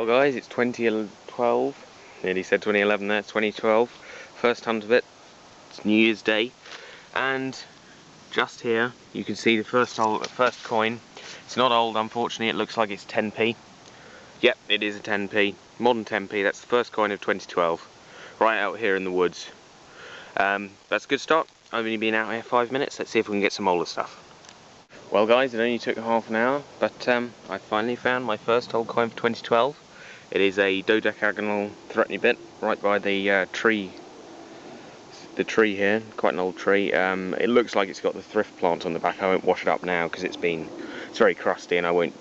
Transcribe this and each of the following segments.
Well guys, it's 2012, nearly said 2011 there, it's 2012, first hunt of it, it's New Year's Day, and just here you can see the first coin. It's not old, unfortunately, it looks like it's 10p. Yep, it is a 10p, modern 10p, that's the first coin of 2012, right out here in the woods. That's a good start. I've only been out here 5 minutes, let's see if we can get some older stuff. Well guys, it only took half an hour, but I finally found my first old coin for 2012. It is a dodecagonal threepenny bit right by the tree here, quite an old tree. It looks like it's got the thrift plant on the back. I won't wash it up now because it's very crusty and I won't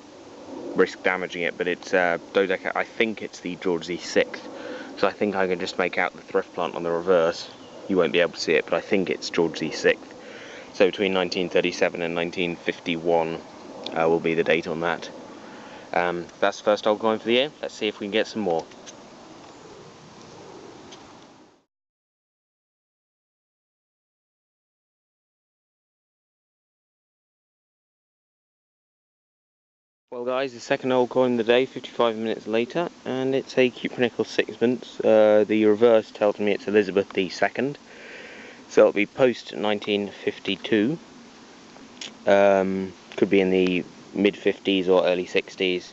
risk damaging it, but it's I think it's the George VI, so I think I can just make out the thrift plant on the reverse. You won't be able to see it, but I think it's George VI. So between 1937 and 1951 will be the date on that. That's the first old coin for the year. Let's see if we can get some more. Well guys, the second old coin of the day, 55 minutes later, and it's a cupronickel sixpence. The reverse tells me it's Elizabeth II, so it'll be post 1952. Could be in the mid 50s or early 60s,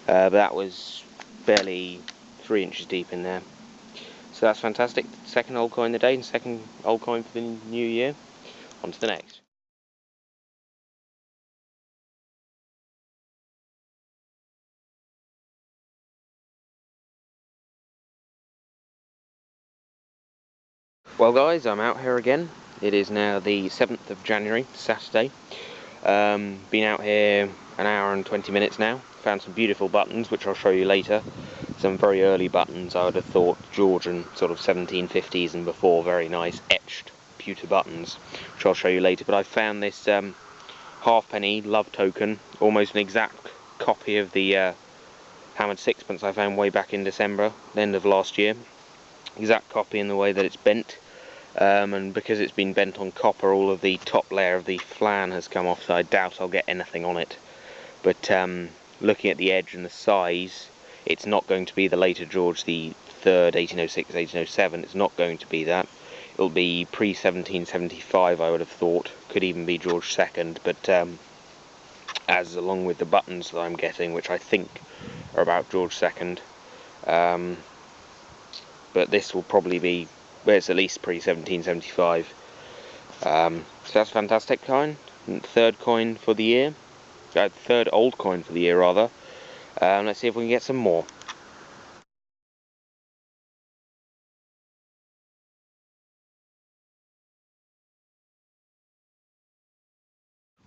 but that was barely 3 inches deep in there. So that's fantastic. Second old coin of the day and second old coin for the new year. On to the next. Well guys, I'm out here again. It is now the 7th of January, Saturday. Been out here an hour and 20 minutes now. Found some beautiful buttons, which I'll show you later. Some very early buttons, I would have thought Georgian, sort of 1750s and before, very nice etched pewter buttons, which I'll show you later. But I found this halfpenny love token, almost an exact copy of the hammered sixpence I found way back in December, the end of last year. Exact copy in the way that it's bent. And because it's been bent on copper, all of the top layer of the flan has come off, so I doubt I'll get anything on it. But looking at the edge and the size, it's not going to be the later George the III, 1806, 1807, it's not going to be that. It'll be pre-1775, I would have thought, could even be George II, but as along with the buttons that I'm getting, which I think are about George II, but this will probably be, well, it's at least pre-1775. So that's a fantastic coin. Third coin for the year. Third old coin for the year, rather. Let's see if we can get some more.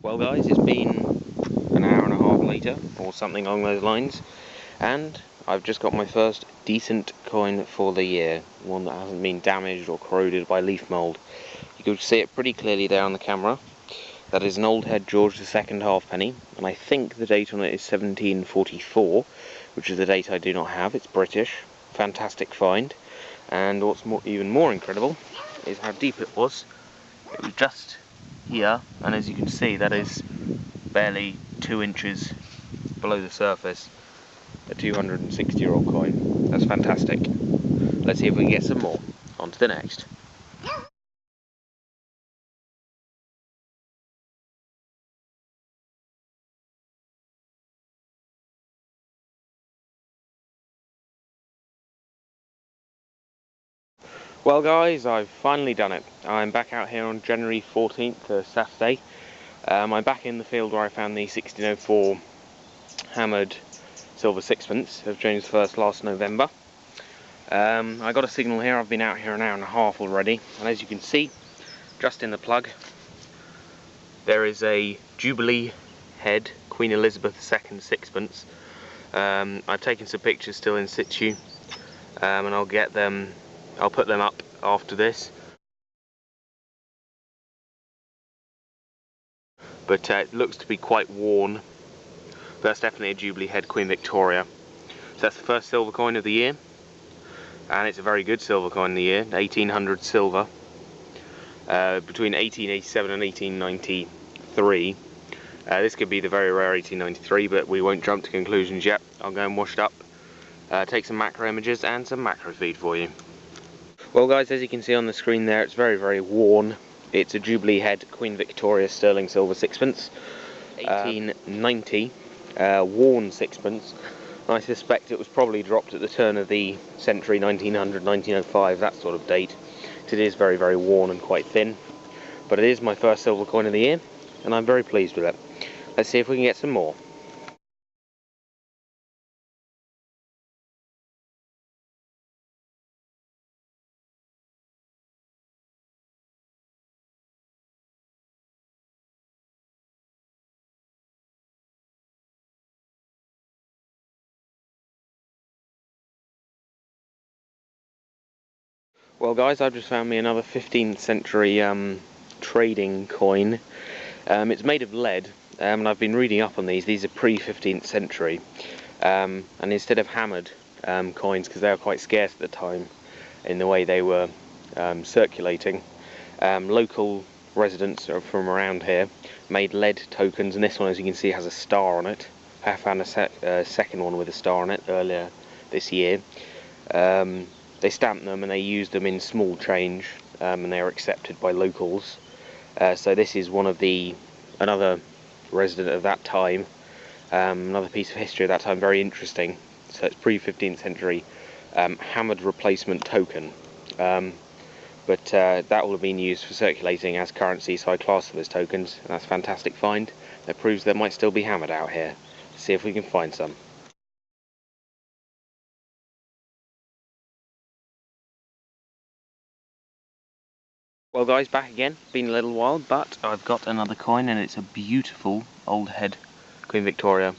Well guys, it's been an hour and a half later, or something along those lines, and I've just got my first decent coin for the year. One that hasn't been damaged or corroded by leaf mould. You can see it pretty clearly there on the camera. That is an old head George II halfpenny, and I think the date on it is 1744, which is the date I do not have. It's British. Fantastic find. And what's even more incredible is how deep it was. It was just here, and as you can see, that is barely 2 inches below the surface. A 260-year-old coin. That's fantastic. Let's see if we can get some more. On to the next. Well guys, I've finally done it. I'm back out here on January 14th, Saturday. I'm back in the field where I found the 1604 hammered silver sixpence of James I last November. I got a signal here. I've been out here an hour and a half already, and as you can see, just in the plug, there is a Jubilee head Queen Elizabeth II sixpence. I've taken some pictures still in situ, and I'll put them up after this. But it looks to be quite worn. That's definitely a Jubilee head Queen Victoria. So that's the first silver coin of the year, and it's a very good silver coin of the year, 1800 silver. Between 1887 and 1893. This could be the very rare 1893, but we won't jump to conclusions yet. I'll go and wash it up take some macro images and some macro feed for you. Well guys, as you can see on the screen there, it's very, very worn. It's a Jubilee head Queen Victoria sterling silver sixpence, 1890, worn sixpence. I suspect it was probably dropped at the turn of the century, 1900, 1905, that sort of date. It is very, very worn and quite thin, but it is my first silver coin of the year, and I'm very pleased with it. Let's see if we can get some more. Well guys, I've just found me another 15th century trading coin. It's made of lead, and I've been reading up on these. These are pre-15th century, and instead of hammered coins, because they were quite scarce at the time in the way they were circulating, local residents from around here made lead tokens, and this one, as you can see, has a star on it. I found a second one with a star on it earlier this year. They stamped them and they used them in small change, and they are accepted by locals. So this is another resident of that time, another piece of history of that time, very interesting. So it's pre-15th century hammered replacement token, but that will have been used for circulating as currency, so I class them as tokens, and that's a fantastic find. That proves there might still be hammered out here. Let's see if we can find some. Well guys, back again. Been a little while, but I've got another coin, and it's a beautiful old head Queen Victoria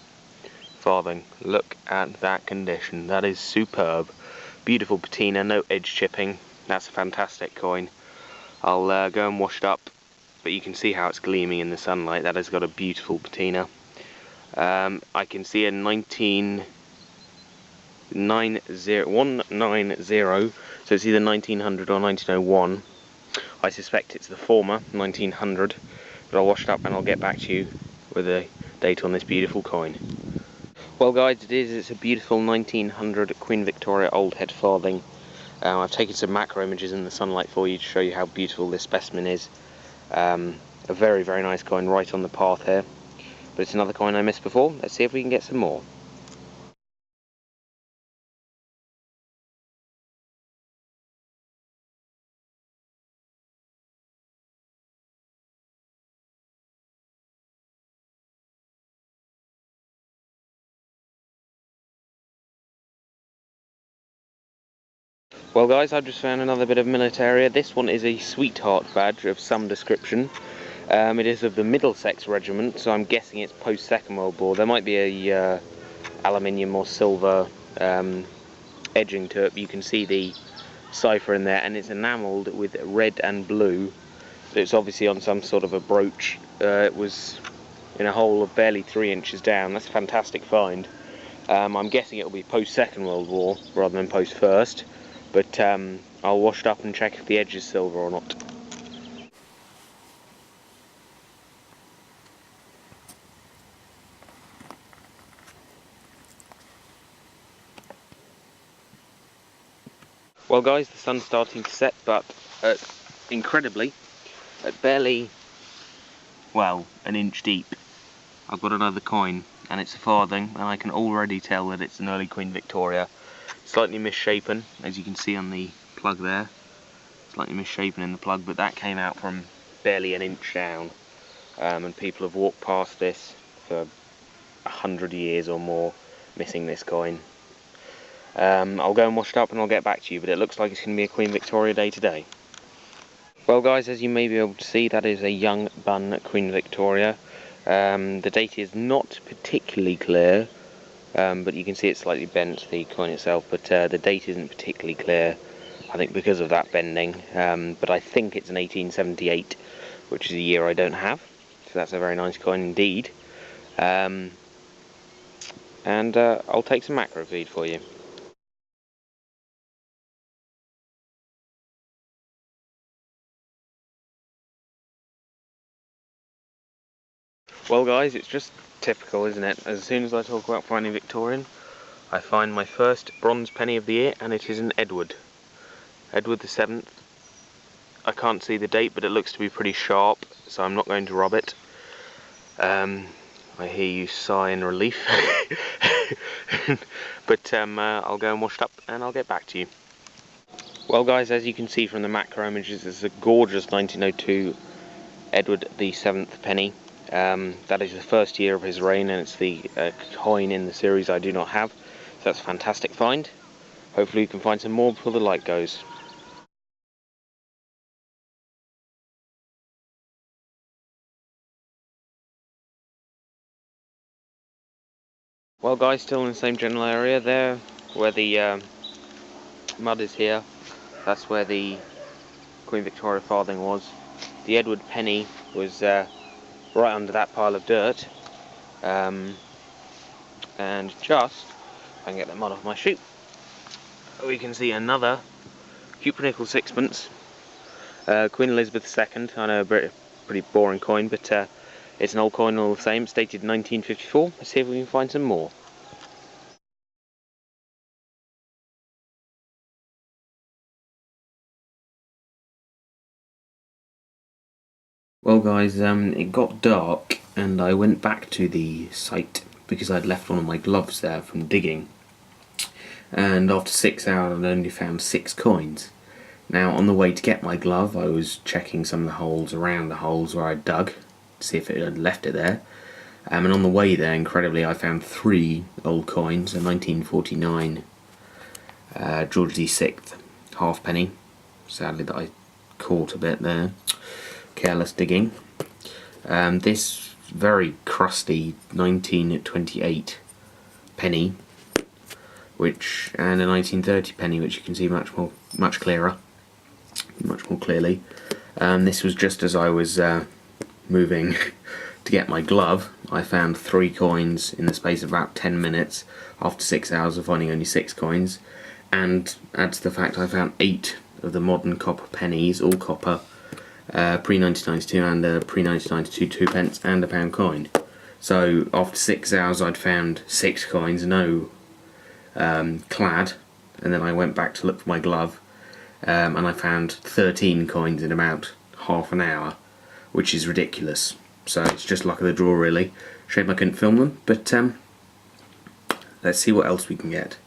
farthing. Look at that condition. That is superb. Beautiful patina, no edge chipping. That's a fantastic coin. I'll go and wash it up, but you can see how it's gleaming in the sunlight. That has got a beautiful patina. I can see a 190, so it's either 1900 or 1901. I suspect it's the former, 1900, but I'll wash it up and I'll get back to you with a date on this beautiful coin. Well guys, it's a beautiful 1900 Queen Victoria old head farthing. I've taken some macro images in the sunlight for you to show you how beautiful this specimen is. A very, very nice coin right on the path here, but it's another coin I missed before. Let's see if we can get some more. Well guys, I've just found another bit of militaria. This one is a sweetheart badge of some description. It is of the Middlesex Regiment, so I'm guessing it's post-Second World War. There might be a aluminium or silver edging to it, but you can see the cipher in there, and it's enamelled with red and blue. It's obviously on some sort of a brooch. It was in a hole of barely 3 inches down. That's a fantastic find. I'm guessing it'll be post-Second World War rather than post-First, but I'll wash it up and check if the edge is silver or not. Well guys, the sun's starting to set, but incredibly, at barely, well, an inch deep, I've got another coin, and it's a farthing, and I can already tell that it's an early Queen Victoria. Slightly misshapen, as you can see on the plug there. Slightly misshapen in the plug, but that came out from barely an inch down, and people have walked past this for 100 years or more, missing this coin. I'll go and wash it up and I'll get back to you, but it looks like it's going to be a Queen Victoria day today. Well guys, as you may be able to see, that is a young bun Queen Victoria. The date is not particularly clear, but you can see it's slightly bent, the coin itself, but the date isn't particularly clear, I think because of that bending, but I think it's an 1878, which is a year I don't have, so that's a very nice coin indeed. And I'll take some macro feed for you. Well guys, it's just typical, isn't it? As soon as I talk about finding Victorian, I find my first bronze penny of the year, and it is an Edward. Edward the 7th. I can't see the date, but it looks to be pretty sharp, so I'm not going to rob it. I hear you sigh in relief. But I'll go and wash it up and I'll get back to you. Well guys, as you can see from the macro images, it's a gorgeous 1902 Edward the 7th penny. That is the first year of his reign, and it's the coin in the series I do not have. So that's a fantastic find. Hopefully you can find some more before the light goes. Well guys, still in the same general area there, where the mud is here. That's where the Queen Victoria farthing was. The Edward penny was right under that pile of dirt. And just, if I can get that mud off my shoe, we can see another Cupid sixpence. Queen Elizabeth II. I know, a pretty boring coin, but it's an old coin all the same. It's dated 1954. Let's see if we can find some more. Well guys, it got dark and I went back to the site because I'd left one of my gloves there from digging. And after 6 hours I'd only found 6 coins. Now on the way to get my glove I was checking some of the holes around the holes where I dug to see if it had left it there. And on the way there, incredibly, I found 3 old coins, a 1949 George VI halfpenny. Sadly that I caught a bit there. Careless digging. This very crusty 1928 penny, and a 1930 penny, which you can see much more clearly. This was just as I was moving to get my glove. I found 3 coins in the space of about 10 minutes after 6 hours of finding only 6 coins, and add to the fact I found 8 of the modern copper pennies, all copper, pre-1992 and pre-1992 2p and a £1 coin. So after 6 hours I'd found 6 coins, no clad, and then I went back to look for my glove, and I found 13 coins in about half an hour, which is ridiculous. So it's just luck of the draw really. Shame I couldn't film them, but let's see what else we can get.